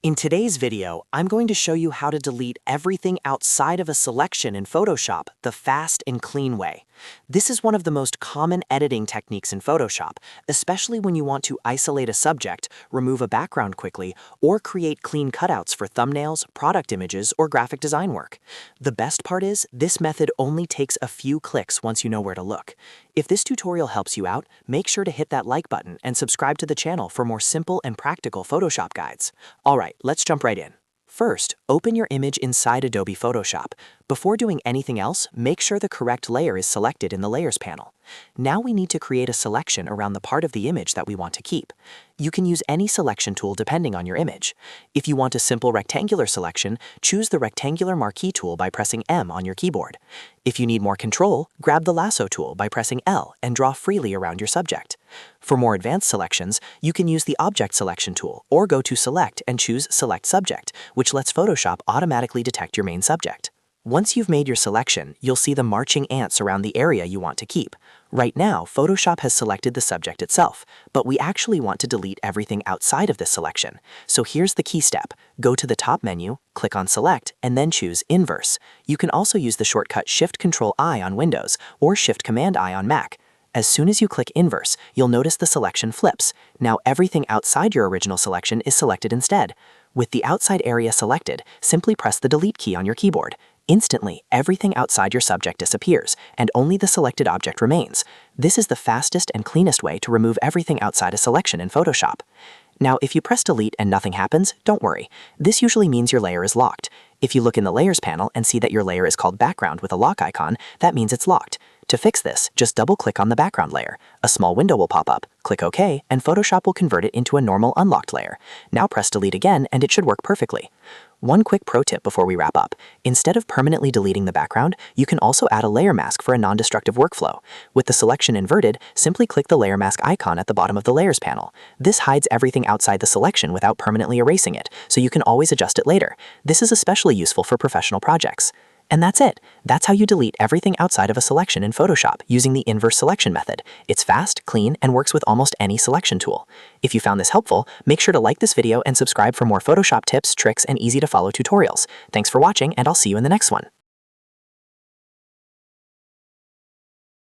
In today's video, I'm going to show you how to delete everything outside of a selection in Photoshop the fast and clean way. This is one of the most common editing techniques in Photoshop, especially when you want to isolate a subject, remove a background quickly, or create clean cutouts for thumbnails, product images, or graphic design work. The best part is, this method only takes a few clicks once you know where to look. If this tutorial helps you out, make sure to hit that like button and subscribe to the channel for more simple and practical Photoshop guides. Alright, let's jump right in. First, open your image inside Adobe Photoshop. Before doing anything else, make sure the correct layer is selected in the Layers panel. Now we need to create a selection around the part of the image that we want to keep. You can use any selection tool depending on your image. If you want a simple rectangular selection, choose the Rectangular Marquee tool by pressing M on your keyboard. If you need more control, grab the Lasso tool by pressing L and draw freely around your subject. For more advanced selections, you can use the Object Selection tool or go to Select and choose Select Subject, which lets Photoshop automatically detect your main subject. Once you've made your selection, you'll see the marching ants around the area you want to keep. Right now, Photoshop has selected the subject itself, but we actually want to delete everything outside of this selection. So here's the key step. Go to the top menu, click on Select, and then choose Inverse. You can also use the shortcut Shift-Control-I on Windows or Shift-Command-I on Mac. As soon as you click Inverse, you'll notice the selection flips. Now everything outside your original selection is selected instead. With the outside area selected, simply press the Delete key on your keyboard. Instantly, everything outside your subject disappears, and only the selected object remains. This is the fastest and cleanest way to remove everything outside a selection in Photoshop. Now, if you press Delete and nothing happens, don't worry. This usually means your layer is locked. If you look in the Layers panel and see that your layer is called Background with a lock icon, that means it's locked. To fix this, just double-click on the background layer. A small window will pop up, click OK, and Photoshop will convert it into a normal unlocked layer. Now press Delete again, and it should work perfectly. One quick pro tip before we wrap up. Instead of permanently deleting the background, you can also add a layer mask for a non-destructive workflow. With the selection inverted, simply click the layer mask icon at the bottom of the Layers panel. This hides everything outside the selection without permanently erasing it, so you can always adjust it later. This is especially useful for professional projects. And that's it. That's how you delete everything outside of a selection in Photoshop using the inverse selection method. It's fast, clean, and works with almost any selection tool. If you found this helpful, make sure to like this video and subscribe for more Photoshop tips, tricks, and easy-to-follow tutorials. Thanks for watching, and I'll see you in the next one.